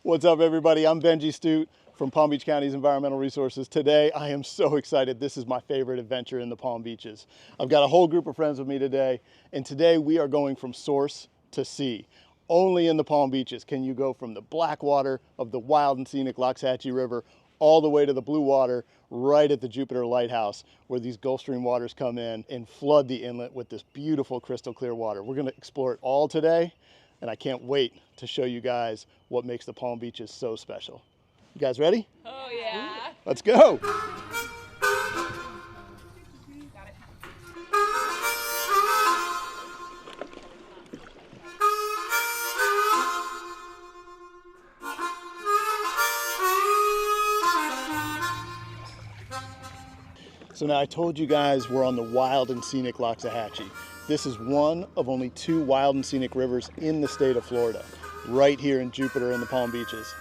What's up, everybody? I'm Benji Studt from Palm Beach County's Environmental Resources. Today, I am so excited. This is my favorite adventure in the Palm Beaches. I've got a whole group of friends with me today, and today we are going from source to sea. Only in the Palm Beaches can you go from the black water of the wild and scenic Loxahatchee River all the way to the blue water right at the Jupiter Lighthouse, where these Gulf Stream waters come in and flood the inlet with this beautiful crystal clear water. We're going to explore it all today, and I can't wait to show you guys what makes the Palm Beaches so special. You guys ready? Oh yeah. Let's go. So now I told you guys we're on the wild and scenic Loxahatchee. This is one of only 2 wild and scenic rivers in the state of Florida, right here in Jupiter in the Palm Beaches.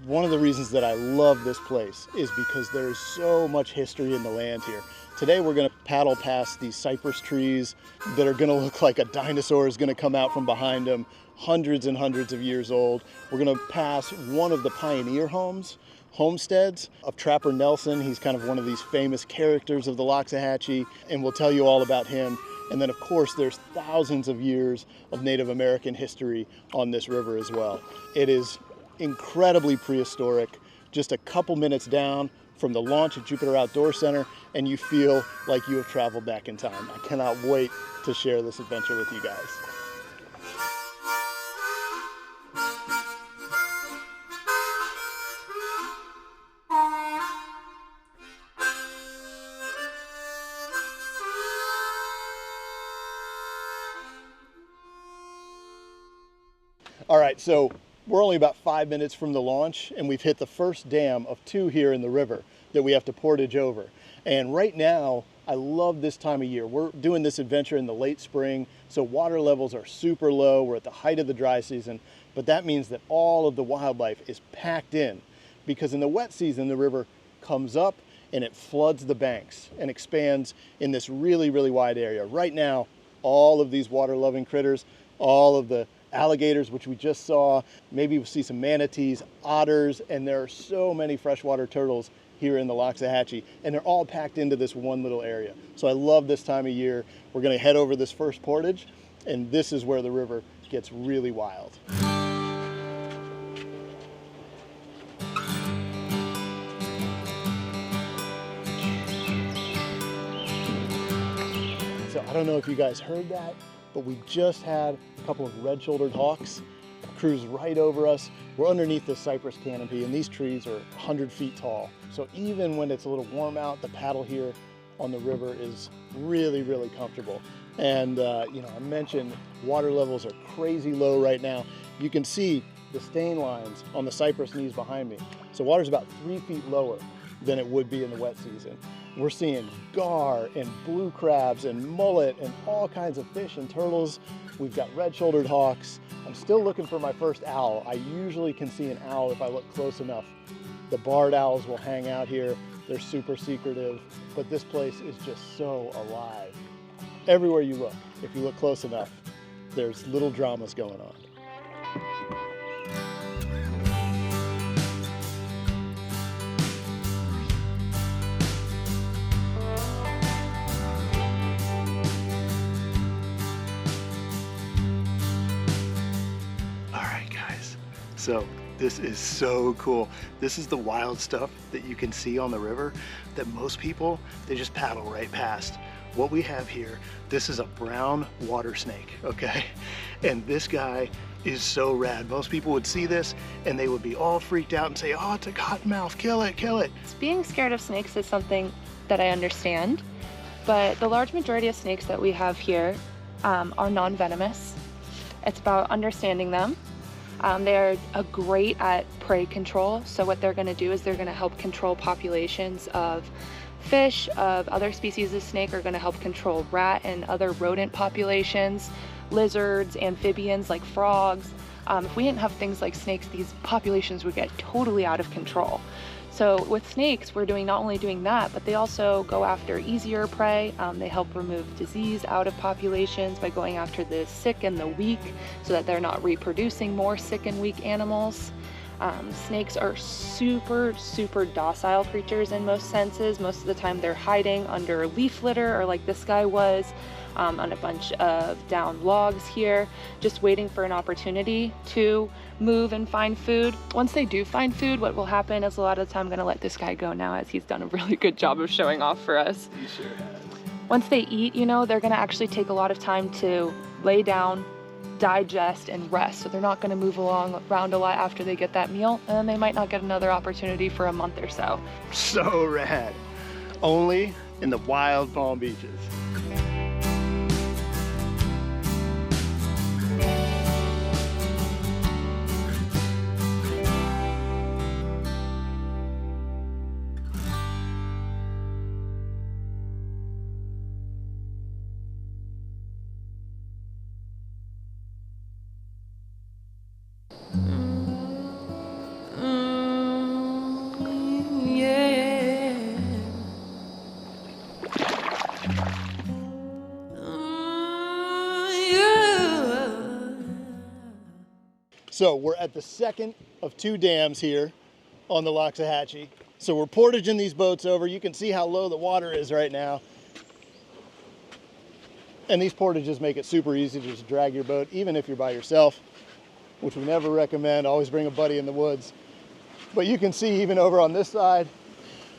One of the reasons that I love this place is because there is so much history in the land here. Today we're going to paddle past these cypress trees that are going to look like a dinosaur is going to come out from behind them, hundreds and hundreds of years old. We're going to pass one of the pioneer homesteads of Trapper Nelson. He's kind of one of these famous characters of the Loxahatchee, and we'll tell you all about him. And then of course there's thousands of years of Native American history on this river as well. It is incredibly prehistoric, just a couple minutes down from the launch at Jupiter Outdoor Center, and you feel like you have traveled back in time. I cannot wait to share this adventure with you guys. All right, so we're only about 5 minutes from the launch, and we've hit the first dam of 2 here in the river that we have to portage over. And right now, I love this time of year. We're doing this adventure in the late spring, so water levels are super low. We're at the height of the dry season, but that means that all of the wildlife is packed in, because in the wet season, the river comes up and it floods the banks and expands in this really, really wide area. Right now, all of these water-loving critters, all of the alligators, which we just saw, maybe we'll see some manatees, otters, and there are so many freshwater turtles here in the Loxahatchee, and they're all packed into this one little area. So I love this time of year. We're going to head over this first portage, and this is where the river gets really wild. So I don't know if you guys heard that, but we just had a couple of red-shouldered hawks cruise right over us. We're underneath this cypress canopy, and these trees are 100 feet tall. So even when it's a little warm out, the paddle here on the river is really, really comfortable. And you know, I mentioned water levels are crazy low right now. You can see the stain lines on the cypress knees behind me. So water's about 3 feet lower than it would be in the wet season. We're seeing gar and blue crabs and mullet and all kinds of fish and turtles. We've got red-shouldered hawks. I'm still looking for my first owl. I usually can see an owl if I look close enough. The barred owls will hang out here. They're super secretive, but this place is just so alive. Everywhere you look, if you look close enough, there's little dramas going on. So this is so cool. This is the wild stuff that you can see on the river that most people, they just paddle right past. What we have here, this is a brown water snake, okay? And this guy is so rad. Most people would see this and they would be all freaked out and say, oh, it's a cottonmouth, kill it, kill it. Being scared of snakes is something that I understand, but the large majority of snakes that we have here are non-venomous. It's about understanding them. They're great at prey control. So what they're going to do is they're going to help control populations of fish, of other species of snake, are going to help control rat and other rodent populations, lizards, amphibians like frogs. If we didn't have things like snakes, these populations would get totally out of control. So with snakes, we're not only doing that, but they also go after easier prey. They help remove disease out of populations by going after the sick and the weak so that they're not reproducing more sick and weak animals. Snakes are super, super docile creatures in most senses. Most of the time they're hiding under leaf litter, or like this guy was, on a bunch of down logs here, just waiting for an opportunity to move and find food. Once they do find food, what will happen is a lot of the time I'm gonna let this guy go now, as he's done a really good job of showing off for us. He sure has. Once they eat, you know, they're gonna actually take a lot of time to lay down, digest, and rest. So they're not gonna move around a lot after they get that meal, and then they might not get another opportunity for a month or so. So rad. Only in the wild Palm Beaches. So we're at the second of 2 dams here on the Loxahatchee. So we're portaging these boats over. You can see how low the water is right now. And these portages make it super easy to just drag your boat, even if you're by yourself, which we never recommend. Always bring a buddy in the woods. But you can see even over on this side,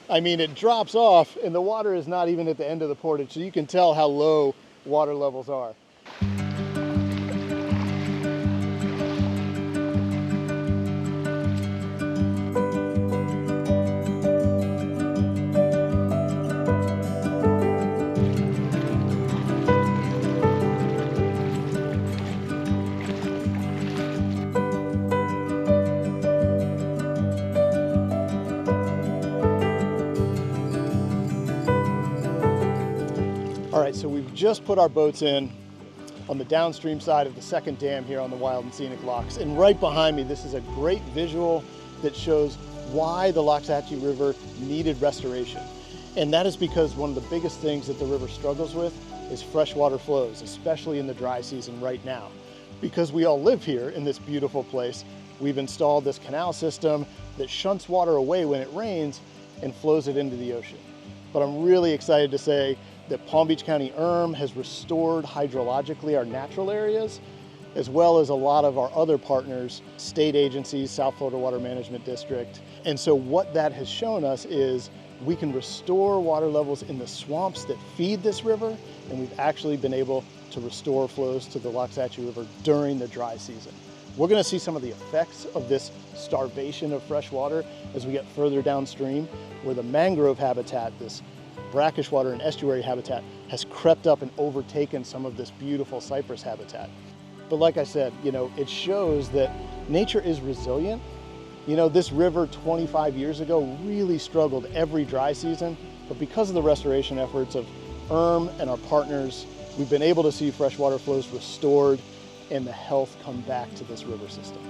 I mean, it drops off and the water is not even at the end of the portage. So you can tell how low water levels are. All right, so we've just put our boats in on the downstream side of the second dam here on the Wild and Scenic Locks. And right behind me, this is a great visual that shows why the Loxahatchee River needed restoration. And that is because one of the biggest things that the river struggles with is freshwater flows, especially in the dry season right now. Because we all live here in this beautiful place, we've installed this canal system that shunts water away when it rains and flows it into the ocean. But I'm really excited to say that Palm Beach County has restored hydrologically our natural areas, as well as a lot of our other partners, state agencies, South Florida Water Management District. And so what that has shown us is we can restore water levels in the swamps that feed this river, and we've actually been able to restore flows to the Loxahatchee River during the dry season. We're gonna see some of the effects of this starvation of fresh water as we get further downstream, where the mangrove habitat, this brackish water and estuary habitat, has crept up and overtaken some of this beautiful cypress habitat. But like I said, you know, it shows that nature is resilient. You know, this river 25 years ago really struggled every dry season, but because of the restoration efforts of and our partners, we've been able to see freshwater flows restored and the health come back to this river system.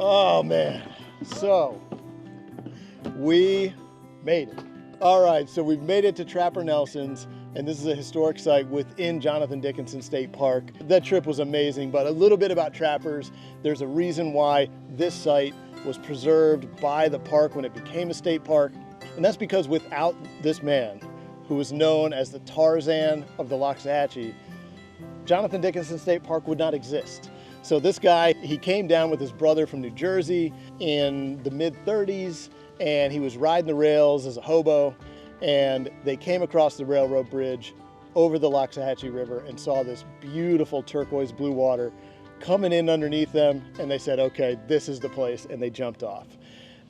Oh man, so we made it. All right, so we've made it to Trapper Nelson's, and this is a historic site within Jonathan Dickinson State Park. That trip was amazing, but a little bit about Trappers. There's a reason why this site was preserved by the park when it became a state park, and that's because without this man, who was known as the Tarzan of the Loxahatchee, Jonathan Dickinson State Park would not exist. So this guy, he came down with his brother from New Jersey in the mid-30s, and he was riding the rails as a hobo, and they came across the railroad bridge over the Loxahatchee River and saw this beautiful turquoise blue water coming in underneath them, and they said, okay, this is the place, and they jumped off.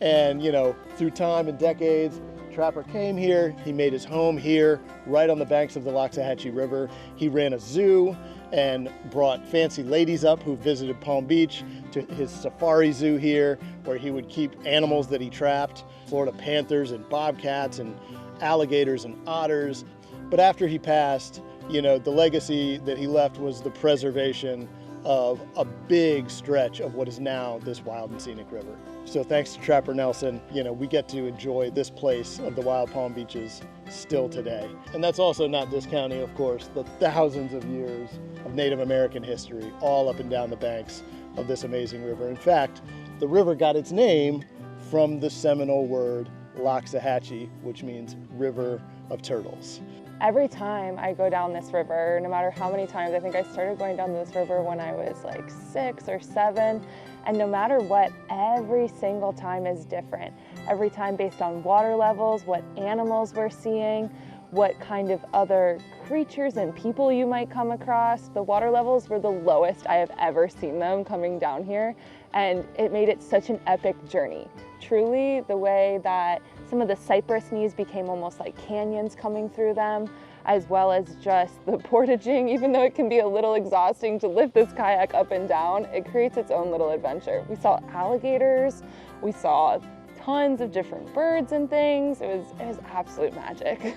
And you know, through time and decades, Trapper came here, he made his home here, right on the banks of the Loxahatchee River. He ran a zoo and brought fancy ladies up who visited Palm Beach to his safari zoo here, where he would keep animals that he trapped, Florida panthers and bobcats and alligators and otters. But after he passed, you know, the legacy that he left was the preservation of a big stretch of what is now this wild and scenic river. So thanks to Trapper Nelson, you know, we get to enjoy this place of the Wild Palm Beaches still today. And that's also not discounting, of course, the thousands of years of Native American history all up and down the banks of this amazing river. In fact, the river got its name from the Seminole word Loxahatchee, which means river of turtles. Every time I go down this river, no matter how many times, I think I started going down this river when I was like 6 or 7, and no matter what, every single time is different. Every time based on water levels, what animals we're seeing, what kind of other creatures and people you might come across. The water levels were the lowest I have ever seen them coming down here, and it made it such an epic journey. Truly, the way that some of the cypress knees became almost like canyons coming through them, as well as just the portaging, even though it can be a little exhausting to lift this kayak up and down, it creates its own little adventure. We saw alligators, we saw tons of different birds and things. It was absolute magic.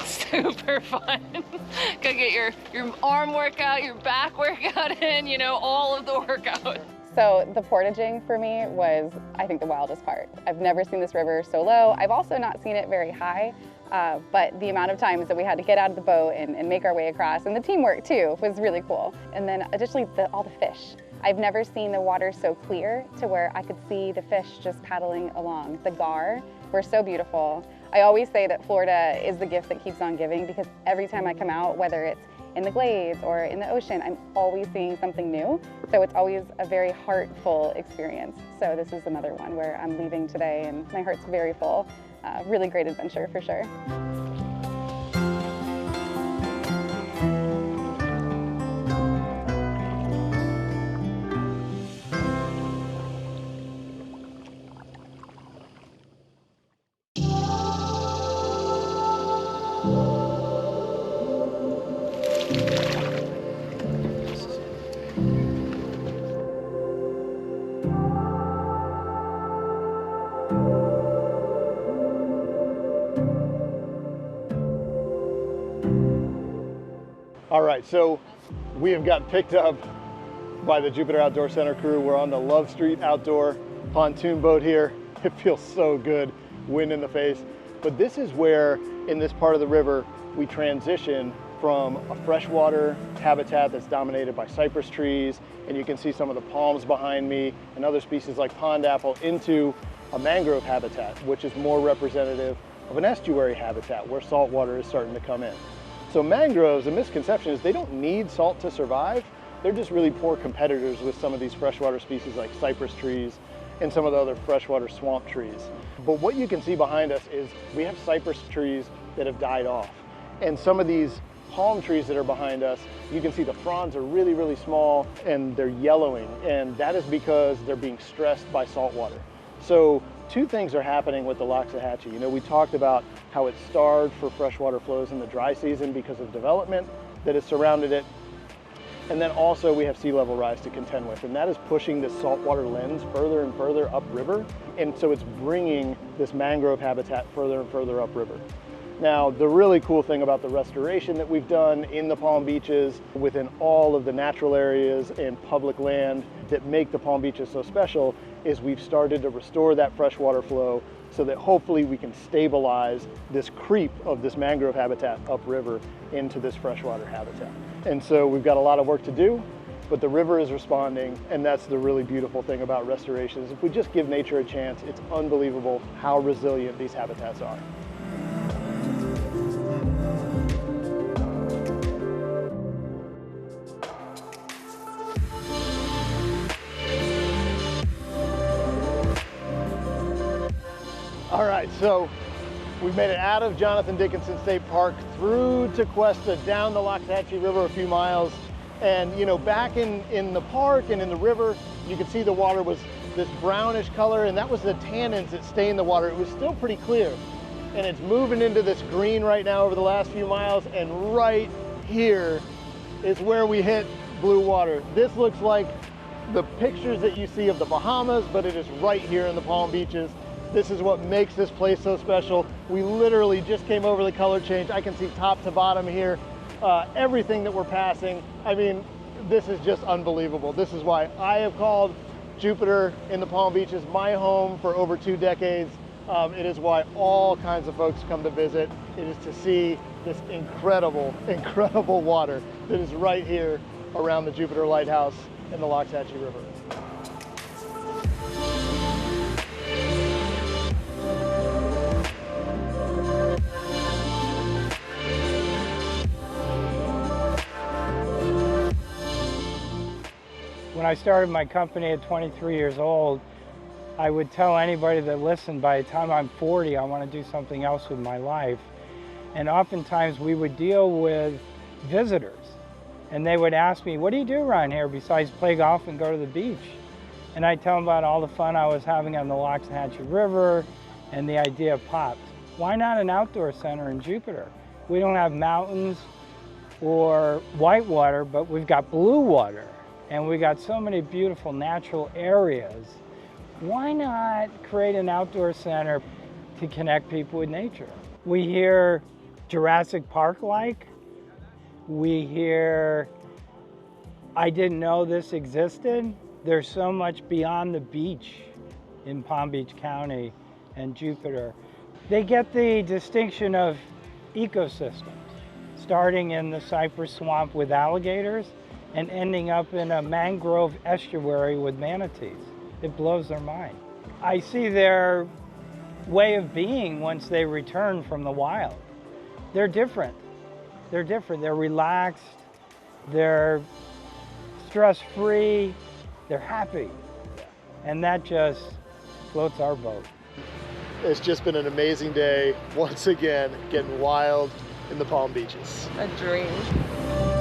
Super fun. Go get your arm workout, your back workout in, you know, all of the workout. So the portaging for me was, I think, the wildest part. I've never seen this river so low. I've also not seen it very high, but the amount of times that we had to get out of the boat and make our way across, and the teamwork too, was really cool. And then additionally, all the fish. I've never seen the water so clear to where I could see the fish just paddling along. The gar were so beautiful. I always say that Florida is the gift that keeps on giving, because every time I come out, whether it's in the glades or in the ocean, I'm always seeing something new. So it's always a very heartful experience. So this is another one where I'm leaving today and my heart's very full. Really great adventure for sure. All right, so we have got picked up by the Jupiter Outdoor Center crew. We're on the Love Street Outdoor pontoon boat here. It feels so good, wind in the face. But this is where, in this part of the river, we transition from a freshwater habitat that's dominated by cypress trees, and you can see some of the palms behind me and other species like pond apple, into a mangrove habitat, which is more representative of an estuary habitat where salt water is starting to come in. So mangroves, the misconception is they don't need salt to survive. They're just really poor competitors with some of these freshwater species like cypress trees and some of the other freshwater swamp trees. But what you can see behind us is we have cypress trees that have died off. And some of these palm trees that are behind us, you can see the fronds are really, really small and they're yellowing. And that is because they're being stressed by salt water. So two things are happening with the Loxahatchee. You know, we talked about how it's starved for freshwater flows in the dry season because of development that has surrounded it. And then also we have sea level rise to contend with, and that is pushing this saltwater lens further and further upriver. And so it's bringing this mangrove habitat further and further upriver. Now, the really cool thing about the restoration that we've done in the Palm Beaches, within all of the natural areas and public land that make the Palm Beaches so special, is we've started to restore that freshwater flow so that hopefully we can stabilize this creep of this mangrove habitat upriver into this freshwater habitat. And so we've got a lot of work to do, but the river is responding, and that's the really beautiful thing about restoration, is if we just give nature a chance, it's unbelievable how resilient these habitats are. All right, so we've made it out of Jonathan Dickinson State Park, through Tequesta, down the Loxahatchee River a few miles. And you know, back in the park and in the river, you could see the water was this brownish color, and that was the tannins that stain the water. It was still pretty clear. And it's moving into this green right now over the last few miles, and right here is where we hit blue water. This looks like the pictures that you see of the Bahamas, but it is right here in the Palm Beaches. This is what makes this place so special. We literally just came over the color change. I can see top to bottom here. everything that we're passing. I mean, this is just unbelievable. This is why I have called Jupiter in the Palm Beaches my home for over 2 decades. It is why all kinds of folks come to visit. It is to see this incredible, incredible water that is right here around the Jupiter Lighthouse and the Loxahatchee River. When I started my company at 23 years old, I would tell anybody that listened, by the time I'm 40, I want to do something else with my life. And oftentimes we would deal with visitors, and they would ask me, what do you do around here besides play golf and go to the beach? And I'd tell them about all the fun I was having on the Loxahatchee River, and the idea popped. Why not an outdoor center in Jupiter? We don't have mountains or whitewater, but we've got blue water, and we got so many beautiful natural areas. Why not create an outdoor center to connect people with nature? We hear Jurassic Park-like. We hear, I didn't know this existed. There's so much beyond the beach in Palm Beach County and Jupiter. They get the distinction of ecosystems, starting in the cypress swamp with alligators and ending up in a mangrove estuary with manatees. It blows their mind. I see their way of being once they return from the wild. They're different. They're different. They're relaxed. They're stress-free. They're happy. And that just floats our boat. It's just been an amazing day, once again, getting wild in the Palm Beaches. A dream.